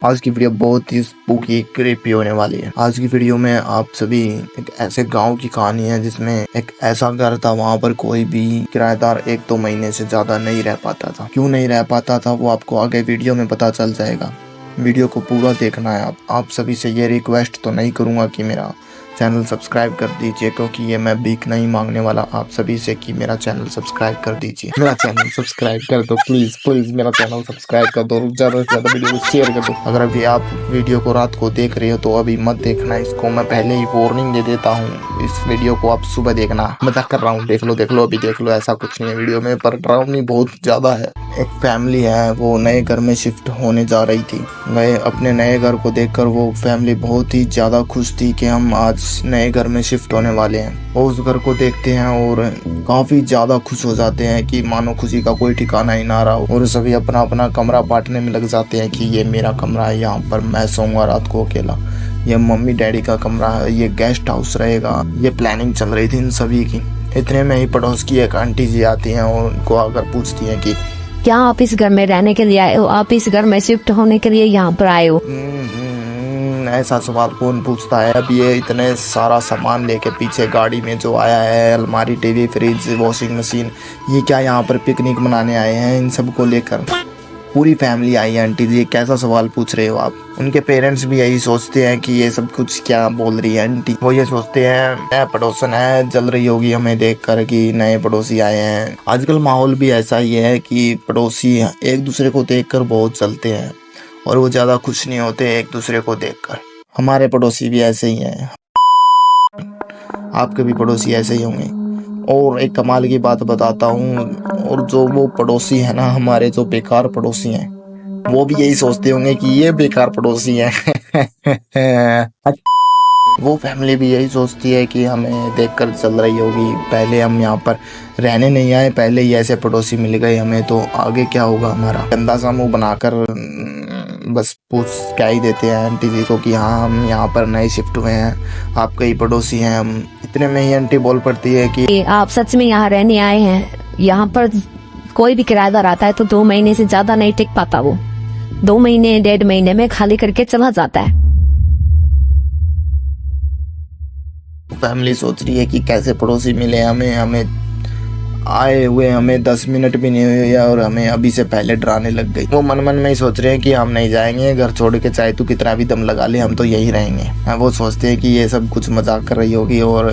आज की वीडियो बहुत ही स्पूकी क्रीपी होने वाली है। आज की वीडियो में आप सभी एक ऐसे गांव की कहानी है जिसमें एक ऐसा घर था, वहां पर कोई भी किराएदार 1-2 महीने से ज्यादा नहीं रह पाता था। क्यों नहीं रह पाता था वो आपको आगे वीडियो में पता चल जाएगा। वीडियो को पूरा देखना है। आप सभी से ये रिक्वेस्ट तो नहीं करूंगा कि मेरा चैनल सब्सक्राइब कर दीजिए, क्योंकि ये मैं भीख नहीं मांगने वाला आप सभी से कि मेरा चैनल सब्सक्राइब कर दीजिए। मेरा चैनल सब्सक्राइब कर दो प्लीज प्लीज, मेरा चैनल सब्सक्राइब कर दो, ज्यादा से ज्यादा वीडियो को शेयर कर दो। अगर अभी आप वीडियो को रात को देख रहे हो तो अभी मत देखना इसको, मैं पहले ही वार्निंग दे देता हूँ। इस वीडियो को आप सुबह देखना। मजाक कर रहा हूँ, देख लो अभी देख लो, ऐसा कुछ नहीं है वीडियो में, पर ड्राउनी बहुत ज्यादा है। एक फैमिली है, वो नए घर में शिफ्ट होने जा रही थी। वह अपने नए घर को देखकर वो फैमिली बहुत ही ज्यादा खुश थी कि हम आज नए घर में शिफ्ट होने वाले हैं। वो उस घर को देखते हैं और काफी ज्यादा खुश हो जाते हैं कि मानो खुशी का कोई ठिकाना ही ना रहा हो, और सभी अपना अपना कमरा बांटने में लग जाते हैं कि ये मेरा कमरा है, यहाँ पर मैं सोऊंगा रात को अकेला, ये मम्मी डैडी का कमरा है, ये गेस्ट हाउस रहेगा। ये प्लानिंग चल रही थी इन सभी की। इतने में ही पड़ोस की एक आंटी जी आती हैं और उनको आकर पूछती हैं कि क्या आप इस घर में रहने के लिए आए हो? आप इस घर में शिफ्ट होने के लिए यहाँ पर आए हो? ऐसा सवाल कौन पूछता है। अब ये इतने सारा सामान लेके पीछे गाड़ी में जो आया है, अलमारी, टीवी, फ्रिज, वॉशिंग मशीन, ये क्या यहाँ पर पिकनिक मनाने आए हैं? इन सब को लेकर पूरी फैमिली आई है। आंटी जी कैसा सवाल पूछ रहे हो आप? उनके पेरेंट्स भी यही सोचते हैं कि ये सब कुछ क्या बोल रही है आंटी। वो ये सोचते हैं नया पड़ोसन है, जल रही होगी हमें देखकर कि नए पड़ोसी आए हैं। आजकल माहौल भी ऐसा ही है कि पड़ोसी एक दूसरे को देखकर बहुत जलते हैं और वो ज्यादा खुश नहीं होते एक दूसरे को देखकर। हमारे पड़ोसी भी ऐसे ही हैं, आपके भी पड़ोसी ऐसे ही होंगे। और एक कमाल की बात बताता हूँ, और जो वो पड़ोसी है ना, हमारे जो बेकार पड़ोसी हैं, वो भी यही सोचते होंगे कि ये बेकार पड़ोसी हैं। वो फैमिली भी यही सोचती है कि हमें देखकर चल रही होगी, पहले हम यहाँ पर रहने नहीं आए, पहले ही ऐसे पड़ोसी मिल गए हमें, तो आगे क्या होगा हमारा। गंदा सा मुंह बनाकर बस पूछ क्या ही देते हैं आंटी जी को कि हाँ हम यहाँ पर नए शिफ्ट हुए हैं, आपके ही पड़ोसी हैं हम। इतने में ही आंटी बोल पड़ती है कि आप सच में यहाँ रहने आए हैं? यहाँ पर कोई भी किराएदार आता है तो 2 महीने से ज्यादा नहीं टिक पाता। वो 2 महीने 1.5 महीने में खाली करके चला जाता है। फैमिली सोच रही है कि कैसे पड़ोसी मिले हमें आए हुए हमें 10 मिनट भी नहीं हुए और हमें अभी से पहले डराने लग गई। वो मन मन में ही सोच रहे हैं कि हम नहीं जाएंगे घर छोड़ के, चाहे तू कितना भी दम लगा ले, हम तो यही रहेंगे। वो सोचते हैं कि ये सब कुछ मजाक कर रही होगी और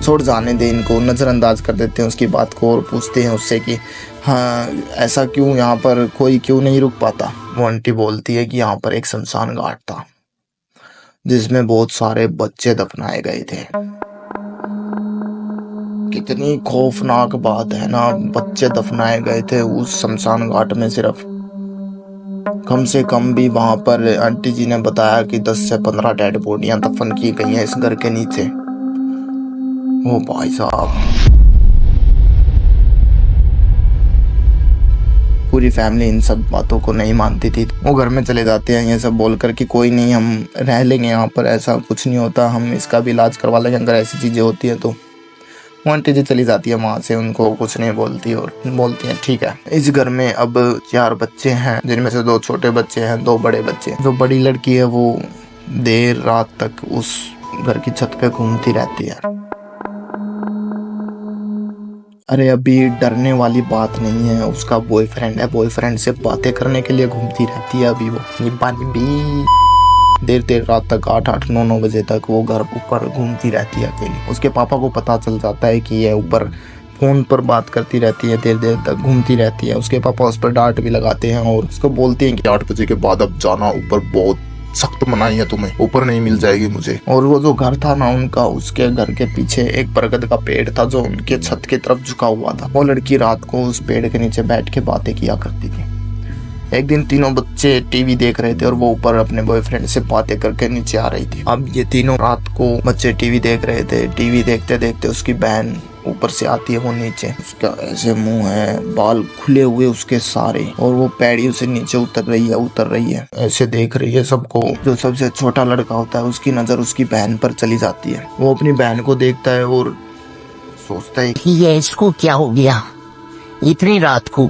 छोड़ जाने दे इनको, नज़रअंदाज कर देते हैं उसकी बात को और पूछते हैं उससे कि हाँ ऐसा क्यों, यहाँ पर कोई क्यों नहीं रुक पाता। वो आंटी बोलती है कि यहाँ पर एक शमशान घाट था जिसमें बहुत सारे बच्चे दफनाए गए थे। कितनी खौफनाक बात है ना, बच्चे दफनाए गए थे उस शमशान घाट में। सिर्फ कम से कम भी वहां पर आंटी जी ने बताया कि 10 से 15 डेड बॉडियां दफन की गई हैं इस घर के नीचे। ओ भाई साहब, पूरी फैमिली इन सब बातों को नहीं मानती थी। वो घर में चले जाते हैं ये सब बोलकर कि कोई नहीं, हम रह लेंगे यहाँ पर, ऐसा कुछ नहीं होता, हम इसका भी इलाज करवा लेंगे अगर ऐसी चीजें होती है तो। वो आंटी जी चली जाती है वहां से, उनको कुछ नहीं बोलती और बोलती है ठीक है। इस घर में अब 4 बच्चे हैं, जिनमें से 2 छोटे बच्चे हैं, 2 बड़े बच्चे। जो बड़ी लड़की है वो देर रात तक उस घर की छत पे घूमती रहती है। अरे अभी डरने वाली बात नहीं है, उसका बॉयफ्रेंड है, बॉयफ्रेंड से बातें करने के लिए घूमती रहती है। अभी वो देर रात तक 8-8, 9-9 बजे तक वो घर ऊपर घूमती रहती है अकेली। उसके पापा को पता चल जाता है कि ये ऊपर फोन पर बात करती रहती है, देर तक घूमती रहती है। उसके पापा उस पर डांट भी लगाते हैं और उसको बोलते हैं कि 8 बजे के बाद अब जाना, ऊपर बहुत सख्त मनाही है, तुम्हें ऊपर नहीं मिल जाएगी मुझे। और वो जो घर था ना उनका, उसके घर के पीछे एक बरगद का पेड़ था जो उनके छत की तरफ झुका हुआ था। वो लड़की रात को उस पेड़ के नीचे बैठ के बातें किया करती थी। एक दिन तीनों बच्चे टीवी देख रहे थे और वो ऊपर अपने बॉयफ्रेंड से बातें करके नीचे आ रही थी। अब ये तीनों रात को बच्चे टीवी देख रहे थे। टीवी देखते देखते उसकी बहन ऊपर से आती है वो नीचे। उसका ऐसे मुंह है, बाल खुले हुए उसके सारे, और वो पैड़ियों से नीचे उतर रही है, ऐसे देख रही है सबको। जो सबसे छोटा लड़का होता है उसकी नजर उसकी बहन पर चली जाती है। वो अपनी बहन को देखता है और सोचता है कि ये इसको क्या हो गया, इतनी रात को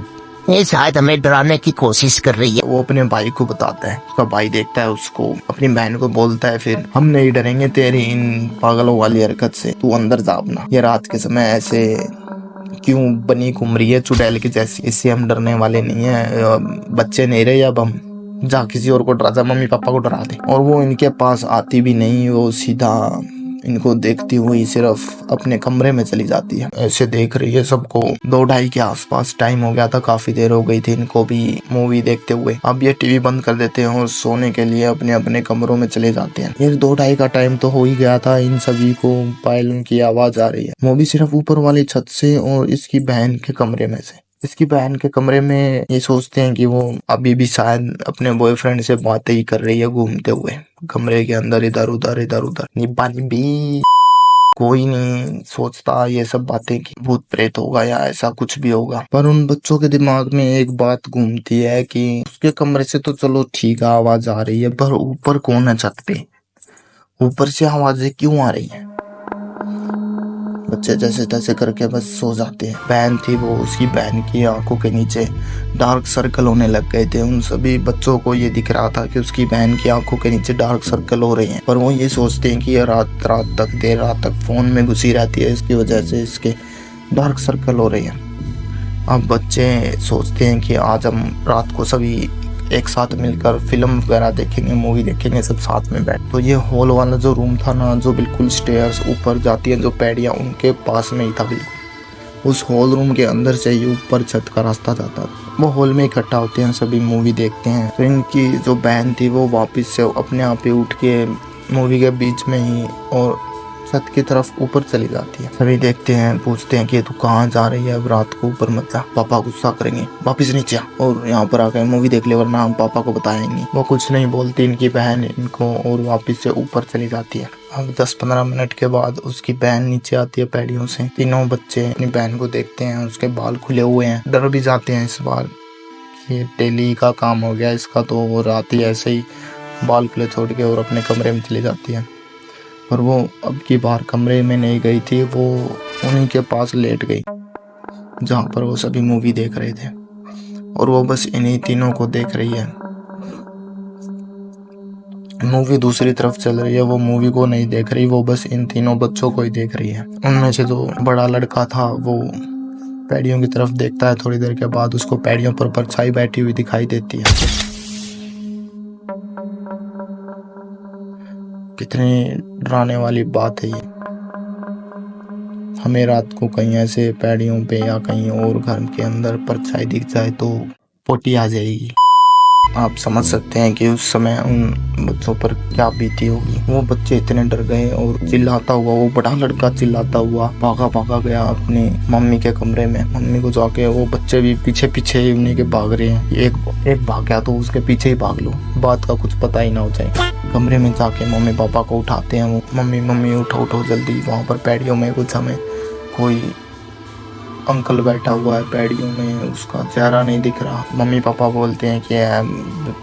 ये शायद हमें डराने की कोशिश कर रही है। वो अपने भाई को बताता है, उसका भाई देखता है उसको, अपनी बहन को बोलता है फिर हम नहीं डरेंगे तेरी इन पागलों वाली हरकत से, तू अंदर जा अपना। ये रात के समय ऐसे क्यों बनी घूम रही है चुड़ैल की जैसी, इससे हम डरने वाले नहीं है, बच्चे नहीं रहे अब हम, जा किसी और को डरा, जा मम्मी पापा को डरा दे। और वो इनके पास आती भी नहीं, वो सीधा इनको देखती हुई सिर्फ अपने कमरे में चली जाती है। ऐसे देख रही है सबको। 2-2:30 के आसपास टाइम हो गया था, काफी देर हो गई थी इनको भी मूवी देखते हुए। अब ये टीवी बंद कर देते हैं और सोने के लिए अपने अपने कमरों में चले जाते हैं। 1-2:30 का टाइम तो हो ही गया था, इन सभी को पायलन की आवाज आ रही है। मूवी सिर्फ ऊपर वाली छत से और इसकी बहन के कमरे में से। इसकी बहन के कमरे में ये सोचते हैं कि वो अभी भी शायद अपने बॉयफ्रेंड से बातें ही कर रही है घूमते हुए कमरे के अंदर, इधर उधर इधर उधर। निब्बा निब्बी कोई नहीं सोचता ये सब बातें कि भूत प्रेत होगा या ऐसा कुछ भी होगा। पर उन बच्चों के दिमाग में एक बात घूमती है कि उसके कमरे से तो चलो ठीक है आवाज आ रही है, पर ऊपर कौन है छत पे, ऊपर से आवाजें क्यों आ रही हैं। बच्चे जैसे तैसे करके बस सो जाते हैं। बहन थी वो, उसकी बहन की आंखों के नीचे डार्क सर्कल होने लग गए थे। उन सभी बच्चों को ये दिख रहा था कि उसकी बहन की आंखों के नीचे डार्क सर्कल हो रहे हैं, पर वो ये सोचते हैं कि ये रात रात तक देर रात तक फोन में घुसी रहती है, इसकी वजह से इसके डार्क सर्कल हो रहे हैं। अब बच्चे सोचते हैं कि आज हम रात को सभी एक साथ मिलकर फिल्म वगैरह देखेंगे, मूवी देखेंगे सब साथ में बैठ। तो ये हॉल वाला जो रूम था ना, जो बिल्कुल स्टेयर्स ऊपर जाती हैं जो पैड़ियाँ, उनके पास में ही था बिल्कुल। उस हॉल रूम के अंदर से ही ऊपर छत का रास्ता जाता था। वो हॉल में इकट्ठा होते हैं, सभी मूवी देखते हैं। तो इनकी जो बहन थी वो वापस से अपने आप ही उठ के मूवी के बीच में ही और छत की तरफ ऊपर चली जाती है। सभी देखते हैं, पूछते हैं कि तू कहाँ जा रही है, अब रात को ऊपर मत जा, पापा गुस्सा करेंगे, वापिस नीचे आ और यहाँ पर आकर मूवी देख ले वरना हम पापा को बताएंगे। वो कुछ नहीं बोलती इनकी बहन इनको और वापिस से ऊपर चली जाती है। अब 10-15 मिनट के बाद उसकी बहन नीचे आती है पैड़ियों से। तीनों बच्चे अपनी बहन को देखते हैं, उसके बाल खुले हुए हैं, डर भी जाते हैं इस बार, ये डेली का काम हो गया इसका। तो वो रात ही ऐसे ही बाल खुले छोड़ के और अपने कमरे में चली जाती है। पर वो अब की बार कमरे में नहीं गई थी, वो उन्हीं के पास लेट गई जहाँ पर वो सभी मूवी देख रहे थे, और वो बस इन्हीं तीनों को देख रही है। मूवी दूसरी तरफ चल रही है, वो मूवी को नहीं देख रही, वो बस इन तीनों बच्चों को ही देख रही है। उनमें से जो बड़ा लड़का था वो पैड़ियों की तरफ देखता है, थोड़ी देर के बाद उसको पैड़ियों पर परछाई बैठी हुई दिखाई देती है। कितनी डराने वाली बात है ये। हमें रात को कहीं ऐसे पैड़ियों पे या कहीं और घर के अंदर परछाई दिख जाए तो पोटी आ जाएगी। आप समझ सकते हैं कि उस समय उन बच्चों पर क्या बीती होगी। वो बच्चे इतने डर गए और चिल्लाता हुआ, वो बड़ा लड़का चिल्लाता हुआ भागा गया अपनी मम्मी के कमरे में। मम्मी को जाके वो बच्चे भी पीछे पीछे ही उन्हीं के भाग रहे हैं। एक भाग गया तो उसके पीछे ही भाग लो, बात का कुछ पता ही ना हो जाए। कमरे में जाके मम्मी पापा को उठाते हैं वो, मम्मी उठो जल्दी। वहाँ पर पैड़ियों में कुछ हमें कोई अंकल बैठा हुआ है पैड़ियों में, उसका चेहरा नहीं दिख रहा। मम्मी पापा बोलते हैं कि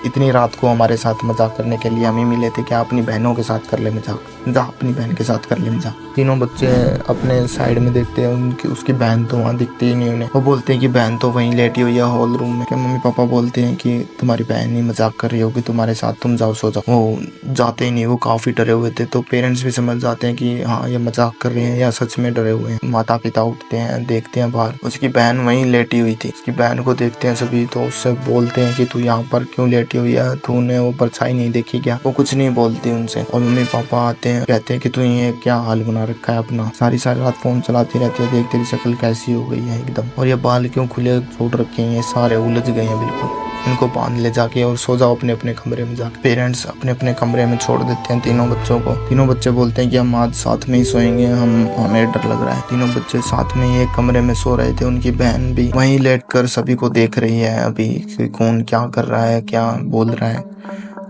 इतनी रात को हमारे साथ मजाक करने के लिए हम ही मिले थे, क्या अपनी बहनों के साथ कर ले मजाक, जा अपनी बहन के साथ कर ले मजाक। तीनों बच्चे अपने साइड में देखते हैं, उनकी उसकी बहन तो वहाँ दिखती ही नहीं उन्हें। वो बोलते हैं कि बहन तो वहीं लेटी हुई है हॉल रूम में। मम्मी पापा बोलते हैं कि तुम्हारी बहन ही मजाक कर रही होगी तुम्हारे साथ, तुम जाओ सो जाओ। वो जाते ही नहीं, वो काफी डरे हुए थे। तो पेरेंट्स भी समझ जाते हैं कि हाँ ये मजाक कर रहे हैं या सच में डरे हुए हैं। माता पिता उठते हैं, देखते हैं बाहर उसकी बहन वहीं लेटी हुई थी। उसकी बहन को देखते हैं सभी, तो उससे बोलते हैं कि तू यहाँ पर क्यों लेटी हुई है, तूने वो परछाई नहीं देखी क्या। वो कुछ नहीं बोलती उनसे। और मम्मी पापा आते हैं, कहते हैं कि तू ये क्या हाल बना रखा है अपना, सारी रात फोन चलाती रहती है, देख तेरी शक्ल कैसी हो गई है एकदम, और ये बाल क्यों खुले छोड़ रखे हैं, ये सारे उलझ गए हैं बिल्कुल। इनको बांध ले जाके और सो जाओ अपने अपने कमरे में जाके। पेरेंट्स अपने अपने कमरे में छोड़ देते हैं तीनों बच्चों को। तीनों बच्चे बोलते हैं कि हम आज साथ में ही सोएंगे, हमें डर लग रहा है। तीनों बच्चे साथ में ही एक कमरे में सो रहे थे। उनकी बहन भी वहीं लेटकर सभी को देख रही है अभी कि कौन क्या कर रहा है, क्या बोल रहा है।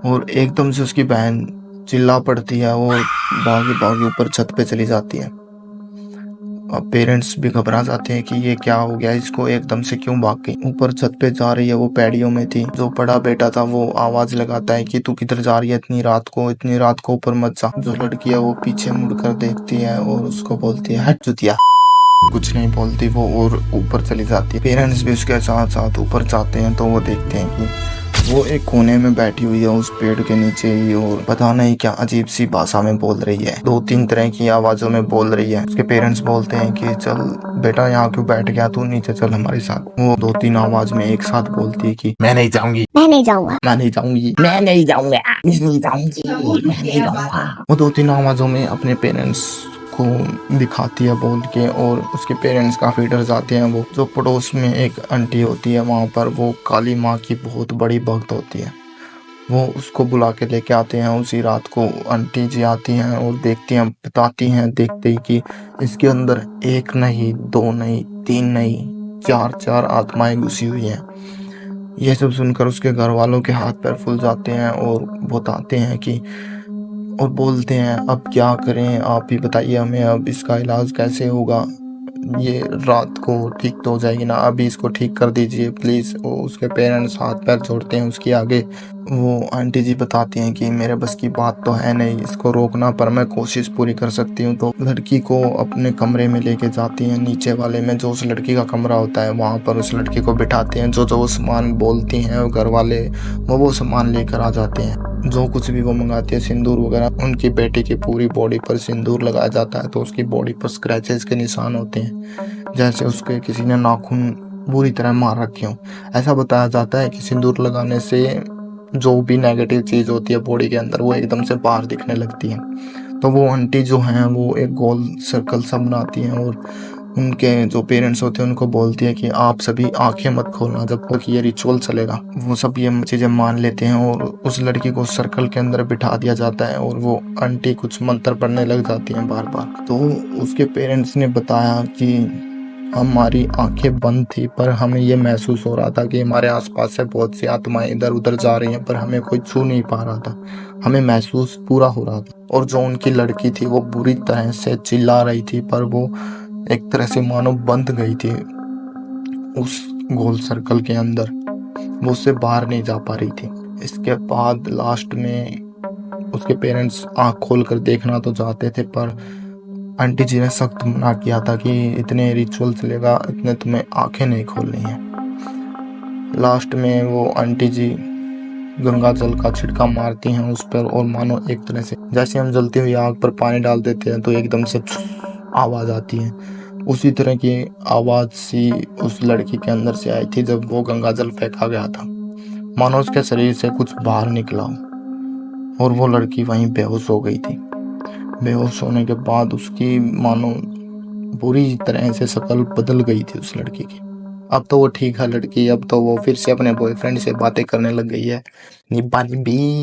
और एकदम से उसकी बहन चिल्ला पड़ती है और भागी ऊपर छत पे चली जाती है। अब पेरेंट्स भी घबरा जाते हैं कि ये क्या हो गया, इसको एकदम से क्यों भाग गई। ऊपर छत पे जा रही है, वो पैड़ियों में थी। जो बड़ा बेटा था वो आवाज लगाता है कि तू किधर जा रही है इतनी रात को ऊपर मत जा। जो लड़की है वो पीछे मुड़कर देखती है और उसको बोलती है हट चुतिया। कुछ नहीं बोलती वो और ऊपर चली जाती है। पेरेंट्स भी उसके साथ साथ ऊपर जाते हैं तो वो देखते हैं कि वो एक कोने में बैठी हुई है उस पेड़ के नीचे ही, और पता नहीं क्या अजीब सी भाषा में बोल रही है, 2-3 तरह की आवाजों में बोल रही है। उसके पेरेंट्स बोलते हैं कि चल बेटा यहाँ क्यों बैठ गया, तू नीचे चल हमारे साथ। वो 2-3 आवाज में एक साथ बोलती है कि मैं नहीं जाऊंगी, मैं नहीं जाऊंगी, मैं नहीं जाऊंगी, मैं नहीं जाऊंगा, मैं नहीं जाऊंगी, मैं नहीं जाऊंगा। वो 2-3 आवाजों में अपने पेरेंट्स को दिखाती है बोल के, और उसके पेरेंट्स काफी डर जाते हैं। वो जो पड़ोस में एक आंटी होती है वहाँ पर, वो काली माँ की बहुत बड़ी भक्त होती है। वो उसको बुला के लेके आते हैं। उसी रात को आंटी जी आती हैं और देखती हैं, बताती हैं देखते ही कि इसके अंदर 1 नहीं 2 नहीं 3 नहीं 4 आत्माएं घुसी हुई हैं। ये सब सुनकर उसके घर वालों के हाथ पैर फूल जाते हैं और बताते हैं कि, और बोलते हैं अब क्या करें, आप ही बताइए हमें, अब इसका इलाज कैसे होगा, ये रात को ठीक तो हो जाएगी ना, अभी इसको ठीक कर दीजिए प्लीज़। वो उसके पेरेंट्स हाथ पैर जोड़ते हैं उसके आगे। वो आंटी जी बताती हैं कि मेरे बस की बात तो है नहीं इसको रोकना, पर मैं कोशिश पूरी कर सकती हूँ। तो लड़की को अपने कमरे में लेके जाती हैं, नीचे वाले में जो उस लड़की का कमरा होता है वहाँ पर उस लड़की को बिठाते हैं। जो वो सामान बोलती हैं घर वाले वो सामान लेकर आ जाते हैं। जो कुछ भी वो मंगाती है, सिंदूर वगैरह, उनकी बेटी की पूरी बॉडी पर सिंदूर लगाया जाता है तो उसकी बॉडी पर स्क्रैचेस के निशान होते हैं, जैसे उसके किसी ने नाखून बुरी तरह मार रखे हों। ऐसा बताया जाता है कि सिंदूर लगाने से जो भी नेगेटिव चीज़ होती है बॉडी के अंदर वो एकदम से बाहर दिखने लगती है। तो वो आंटी जो हैं वो एक गोल सर्कल सा बनाती हैं और उनके जो पेरेंट्स होते हैं उनको बोलती है कि आप सभी आंखें मत खोलना जब तक ये रिचुअल चलेगा। वो सब ये चीज़ें मान लेते हैं और उस लड़की को सर्कल के अंदर बिठा दिया जाता है और वो आंटी कुछ मंत्र पढ़ने लग जाती हैं बार बार। तो उसके पेरेंट्स ने बताया कि हमारी आंखें बंद थी पर हमें ये महसूस हो रहा था कि हमारे आसपास से बहुत सी आत्माएं इधर उधर जा रही हैं, पर हमें कोई छू नहीं पा रहा था, हमें महसूस पूरा हो रहा था। और जो उनकी लड़की थी वो बुरी तरह से चिल्ला रही थी, पर वो एक तरह से मानो बंद गई थी उस गोल सर्कल के अंदर, वो उससे बाहर नहीं जा पा रही थी। इसके बाद लास्ट में उसके पेरेंट्स आंख खोल कर देखना तो चाहते थे, पर आंटी जी ने सख्त मना किया था कि इतने रिचुअल चलेगा, इतने तुम्हें आंखें नहीं खोलनी है। लास्ट में वो आंटी जी गंगा जल का छिड़का मारती हैं उस पर, और मानो एक तरह से जैसे हम जलती हुई आग पर पानी डाल देते हैं तो एकदम से आवाज आती है, उसी तरह की आवाज सी उस लड़की के अंदर से आई थी जब वो गंगा जल फेंका गया था। मानो उसके शरीर से कुछ बाहर निकला हो और वो लड़की वहीं बेहोश हो गई थी। बेहोश होने के बाद उसकी मानो बुरी तरह से शक्ल बदल गई थी उस लड़की की। अब तो वो ठीक है लड़की, अब तो वो फिर से अपने बॉयफ्रेंड से बातें करने लग गई है। निब्बा निब्बी।